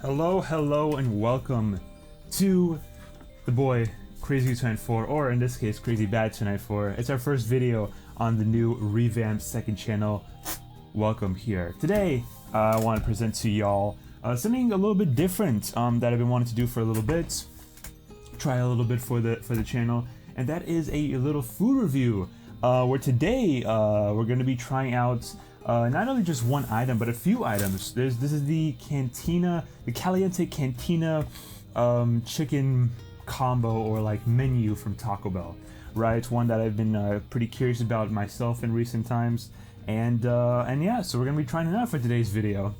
Hello, and welcome to the boy Crazy294, or in this case, Crazy Bad 294. It's our first video on the new revamped second channel. Welcome here. Today, I want to present to y'all something a little bit different that I've been wanting to do for a little bit. Try a little bit for the channel, and that is a little food review. Where today we're going to be trying out not only just one item, but a few items. This is the Caliente Cantina chicken combo, or like menu from Taco Bell, right? One that I've been pretty curious about myself in recent times, and yeah, so we're gonna be trying it out for today's video.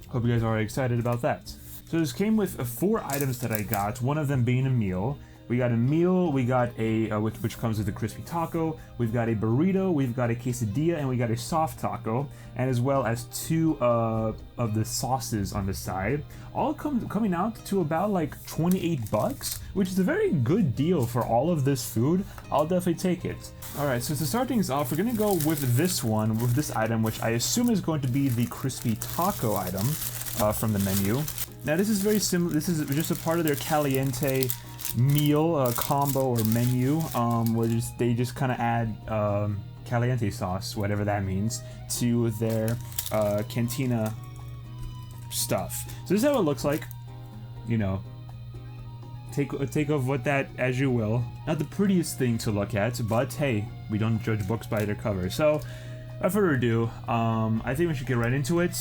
Hope you guys are excited about that. So this came with 4 items that I got, one of them being a meal. We got a meal, we got a, which comes with a crispy taco, we've got a burrito, we've got a quesadilla, and we got a soft taco, and as well as 2 of the sauces on the side, all coming out to about like 28 bucks, which is a very good deal for all of this food. I'll definitely take it. Alright, so to start things off, we're gonna go with this one, with this item, which I assume is going to be the crispy taco item from the menu. Now this is very similar, this is just a part of their Caliente meal combo or menu, where they just kind of add caliente sauce, whatever that means, to their cantina stuff. So this is how it looks like. You know, take of what that as you will. Not the prettiest thing to look at, but hey, we don't judge books by their cover. So without further ado, I think we should get right into it.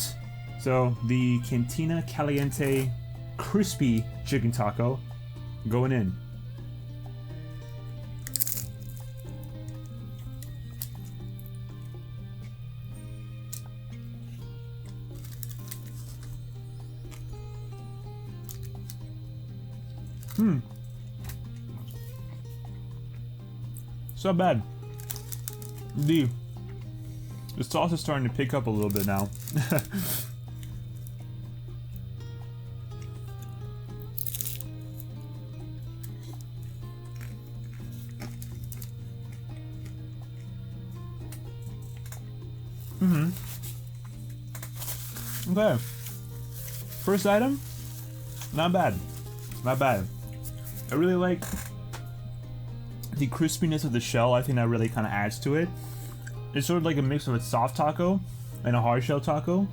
So the Cantina Caliente crispy chicken taco going in. It's not bad. The sauce is starting to pick up a little bit now. Okay. First item, not bad. Not bad. I really like the crispiness of the shell. I think that really kind of adds to it. It's sort of like a mix of a soft taco and a hard shell taco.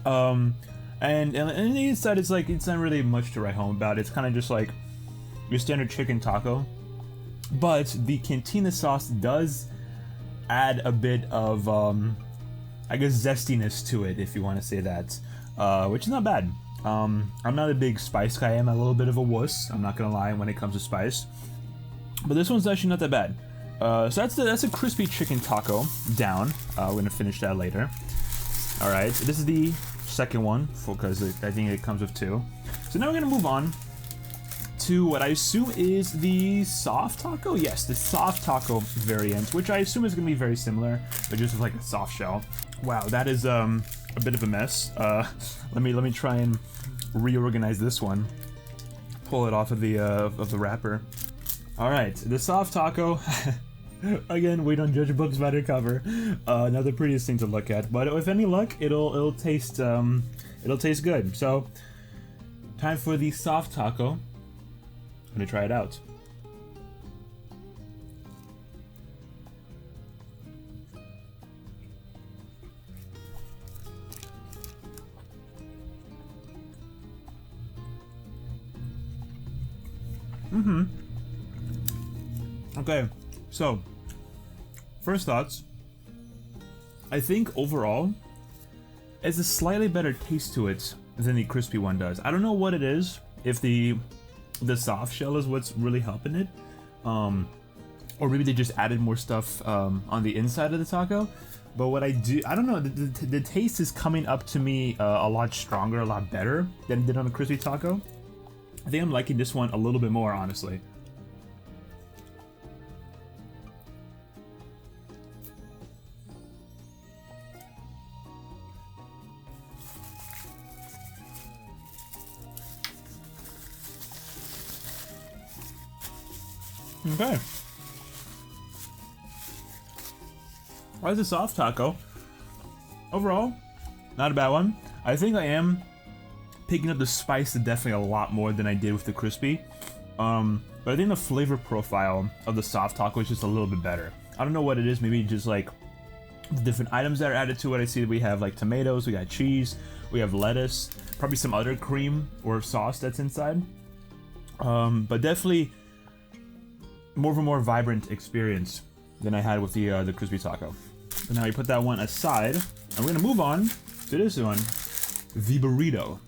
And the inside, it's not really much to write home about. It's kind of just like your standard chicken taco. But the Cantina sauce does add a bit of I guess zestiness to it, if you want to say that, which is not bad. I'm not a big spice guy. I'm a little bit of a wuss, I'm not gonna lie, when it comes to spice, but this one's actually not that bad. So that's a crispy chicken taco down. We're gonna finish that later. All right, this is the second one, because I think it comes with 2. So now we're gonna move on to what I assume is the soft taco. Yes, the soft taco variant, which I assume is gonna be very similar, but just with like a soft shell. Wow, that is a bit of a mess. Let me try and reorganize this one. Pull it off of the wrapper. All right, the soft taco. Again, we don't judge books by their cover. Not the prettiest thing to look at, but with any luck, it'll taste good. So, time for the soft taco. I'm gonna try it out. Okay, so first thoughts. I think overall, it's a slightly better taste to it than the crispy one does. I don't know what it is. If the soft shell is what's really helping it, or maybe they just added more stuff on the inside of the taco. But what I don't know. The taste is coming up to me a lot stronger, a lot better than it did on the crispy taco. I think I'm liking this one a little bit more, honestly. Okay. Why is a soft taco? Overall, not a bad one. I think I am picking up the spice definitely a lot more than I did with the crispy. But I think the flavor profile of the soft taco is just a little bit better. I don't know what it is, maybe just like the different items that are added to it. I see that we have like tomatoes, we got cheese, we have lettuce, probably some other cream or sauce that's inside. But definitely more of a more vibrant experience than I had with the crispy taco. So now we put that one aside, and we're gonna move on to this one, the burrito.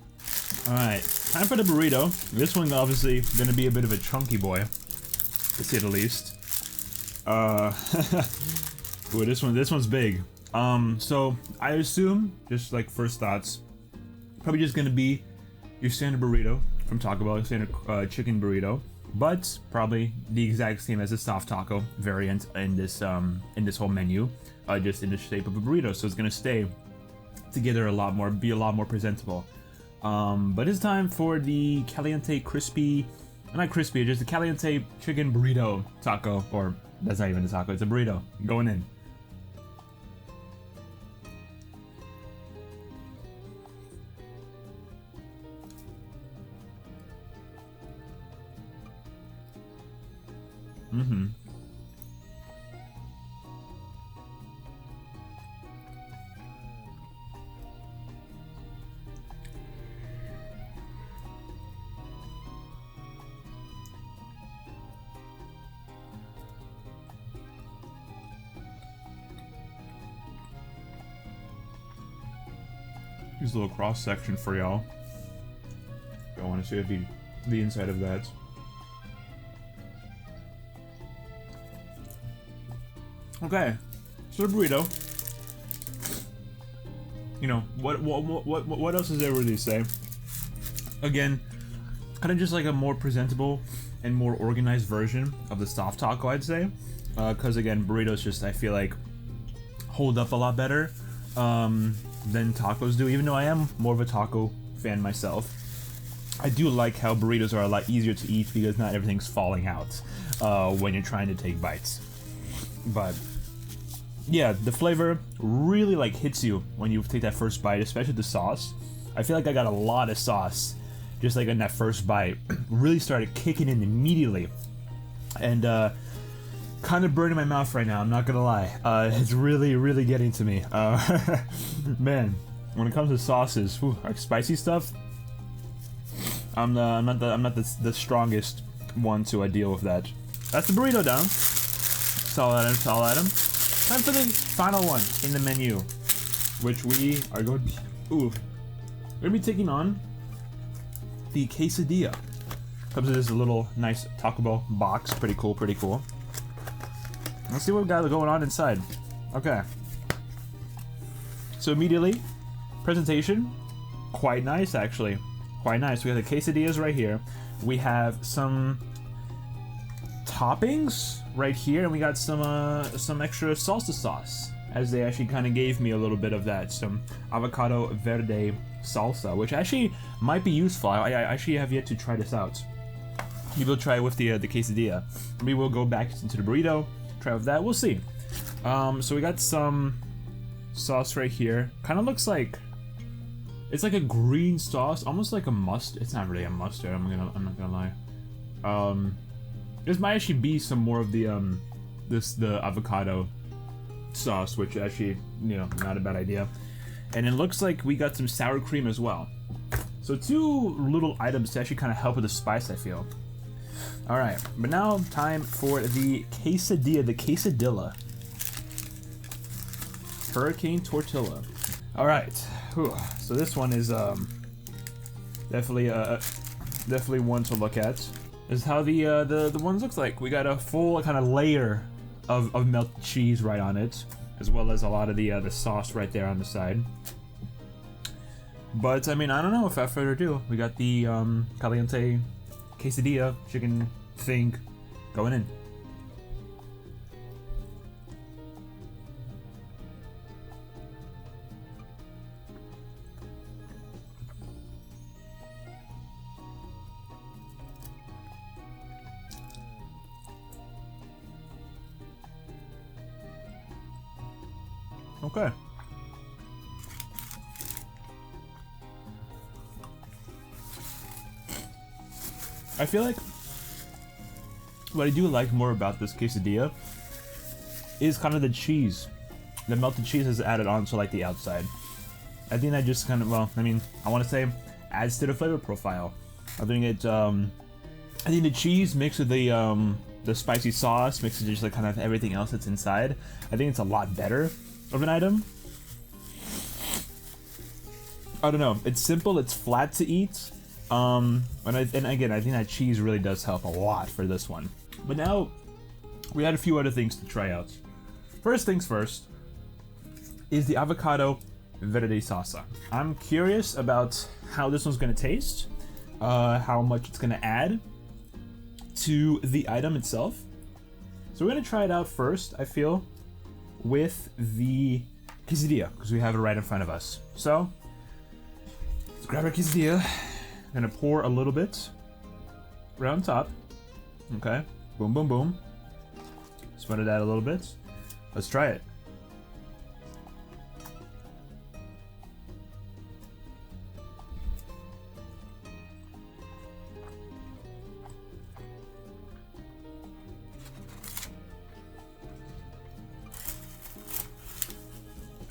All right, time for the burrito. This one obviously gonna be a bit of a chunky boy, to say the least. Ooh, this one's big. So I assume, just like first thoughts, probably just gonna be your standard burrito from Taco Bell, standard chicken burrito, but probably the exact same as the soft taco variant in this whole menu, just in the shape of a burrito. So it's gonna stay together a lot more, be a lot more presentable. But it's time for the Caliente crispy, not crispy, just the Caliente chicken burrito taco, or that's not even a taco, it's a burrito, going in. Here's a little cross section for y'all. I want to see the inside of that. Okay, so the burrito. You know what else is there really to say? Again, kind of just like a more presentable and more organized version of the soft taco, I'd say. Because again, burritos just, I feel like, hold up a lot better than tacos do. Even though I am more of a taco fan myself, I do like how burritos are a lot easier to eat because not everything's falling out when you're trying to take bites. But yeah, the flavor really like hits you when you take that first bite, especially the sauce. I feel like I got a lot of sauce just like in that first bite. Really started kicking in immediately, and kind of burning my mouth right now, I'm not gonna lie. It's really getting to me. Man, when it comes to sauces, like spicy stuff, I'm not the strongest one to deal with that. That's the burrito down. Solid item. Time for the final one in the menu, which we are going to we're gonna be taking on the quesadilla. Comes in this little nice Taco Bell box. Pretty cool. Let's see what we got going on inside. Okay. So immediately, presentation, quite nice actually. Quite nice. We have the quesadillas right here. We have some toppings right here, and we got some extra salsa sauce, as they actually kind of gave me a little bit of that, some avocado verde salsa, which actually might be useful. I actually have yet to try this out. We will try it with the quesadilla. We will go back into the burrito, try with that. We'll see. So we got some sauce right here. Kind of looks like it's like a green sauce, almost like a mustard. It's not really a mustard. I'm not gonna lie. This might actually be some more of the the avocado sauce, which actually, you know, not a bad idea. And it looks like we got some sour cream as well. So two little items to actually kind of help with the spice, I feel. All right, but now time for the quesadilla, the quesadilla. Hurricane tortilla. All right, whew. So this one is definitely one to look at. This is how the ones looks like. We got a full kind of layer of melted cheese right on it, as well as a lot of the sauce right there on the side. But I mean, I don't know. Without further ado, we got the Caliente quesadilla chicken thing going in. Okay. I feel like what I do like more about this quesadilla is kind of the cheese. The melted cheese is added onto like the outside. I think that just kind of, well, I mean, I want to say adds to the flavor profile. I think it, I think the cheese mixed with the spicy sauce mixed with just like kind of everything else that's inside. I think it's a lot better of an item. I don't know. It's simple. It's flat to eat. And again, I think that cheese really does help a lot for this one. But now we had a few other things to try out. First things first is the avocado verde salsa. I'm curious about how this one's gonna taste, how much it's gonna add to the item itself. So we're gonna try it out first, I feel, with the quesadilla, because we have it right in front of us. So let's grab our quesadilla. I'm gonna pour a little bit right on top. Okay, boom, boom, boom. Spread it out a little bit. Let's try it.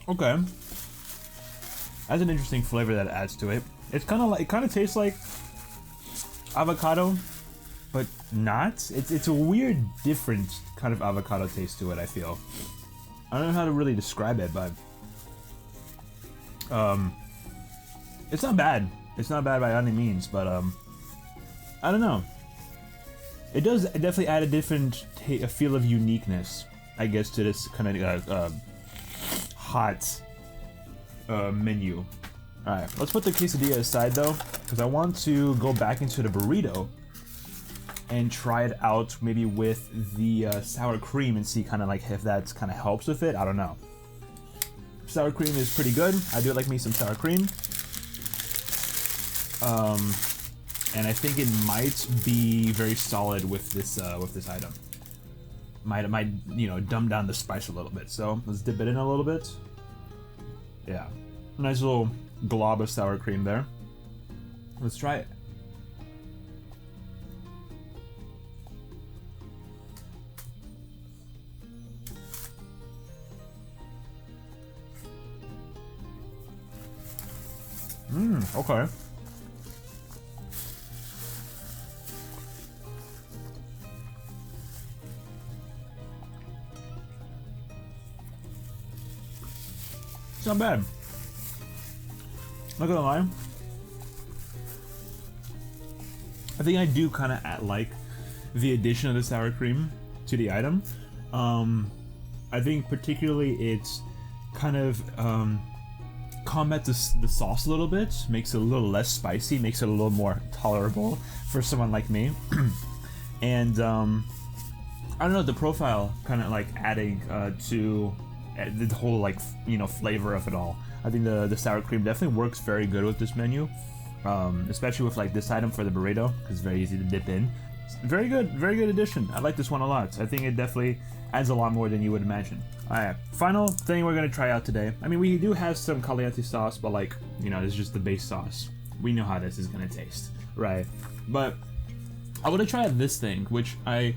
Okay, that's an interesting flavor that adds to it. It's kind of like, it kind of tastes like avocado, but not. It's a weird, different kind of avocado taste to it. I feel. I don't know how to really describe it, but it's not bad. It's not bad by any means, but I don't know. It does definitely add a different a feel of uniqueness, I guess, to this kind of hot menu. Alright, let's put the quesadilla aside though, because I want to go back into the burrito and try it out maybe with the sour cream and see kind of like if that kind of helps with it. I don't know. Sour cream is pretty good. I do like me some sour cream. And I think it might be very solid with this item. Might you know, dumb down the spice a little bit. So let's dip it in a little bit. Yeah, nice little glob of sour cream there. Let's try it. Okay. It's not bad. Not gonna lie. I think I do kind of like the addition of the sour cream to the item. I think particularly it's kind of combats the sauce a little bit, makes it a little less spicy, makes it a little more tolerable for someone like me. And I don't know, the profile kind of like adding to the whole, like, you know, flavor of it all. I think the sour cream definitely works very good with this menu, especially with like this item for the burrito, because it's very easy to dip in. Very good addition. I like this one a lot. I think it definitely adds a lot more than you would imagine. Alright, final thing we're gonna try out today. I mean, we do have some caliente sauce, but like, you know, this is just the base sauce. We know how this is gonna taste, right? But I want to try this thing, which I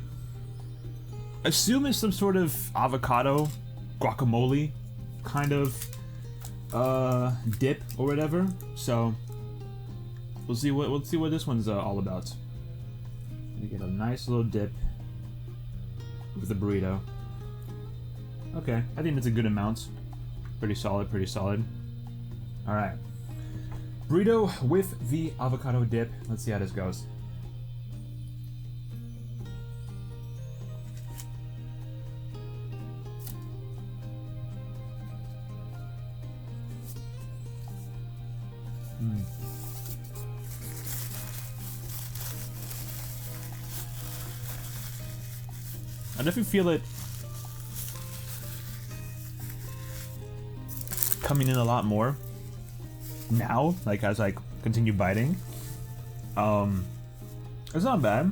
assume is some sort of avocado guacamole kind of dip or whatever. So we'll see what this one's all about. You get a nice little dip with the burrito. Okay, I think it's a good amount. Pretty solid, pretty solid. All right, burrito with the avocado dip. Let's see how this goes. I definitely feel it coming in a lot more now, like as I continue biting. It's not bad.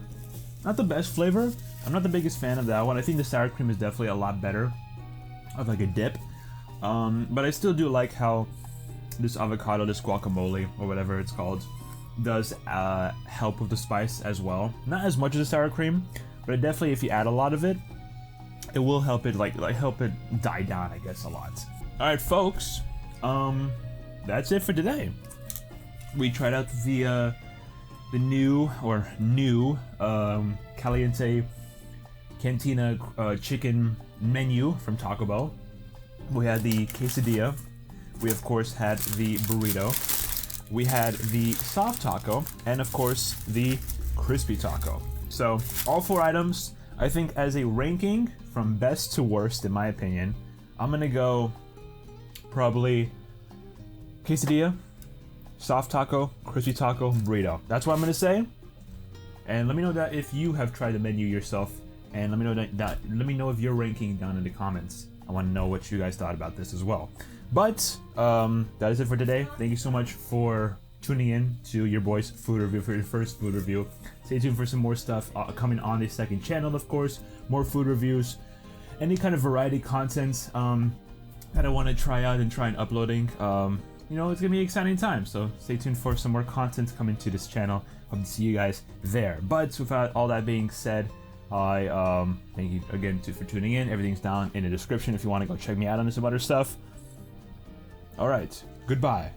Not the best flavor. I'm not the biggest fan of that one. I think the sour cream is definitely a lot better of like a dip. But I still do like how this avocado, this guacamole, or whatever it's called, does help with the spice as well. Not as much as the sour cream, but it definitely, if you add a lot of it, it will help it like help it die down, I guess, a lot. All right, folks. That's it for today. We tried out the new Caliente Cantina chicken menu from Taco Bell. We had the quesadilla. We of course had the burrito. We had the soft taco, and of course the crispy taco. So all 4 items, I think, as a ranking from best to worst, in my opinion, I'm gonna go probably quesadilla, soft taco, crispy taco, burrito. That's what I'm gonna say. And let me know that if you have tried the menu yourself, and let me know if you're ranking down in the comments. I want to know what you guys thought about this as well. But that is it for today. Thank you so much for tuning in to your boy's food review, for your first food review. Stay tuned for some more stuff coming on the second channel, of course. More food reviews, any kind of variety content that I want to try out and try and uploading. You know, it's gonna be an exciting time, so stay tuned for some more content coming to this channel. Hope to see you guys there. But without all that being said, I thank you again for tuning in. Everything's down in the description if you want to go check me out on some other stuff. All right, goodbye.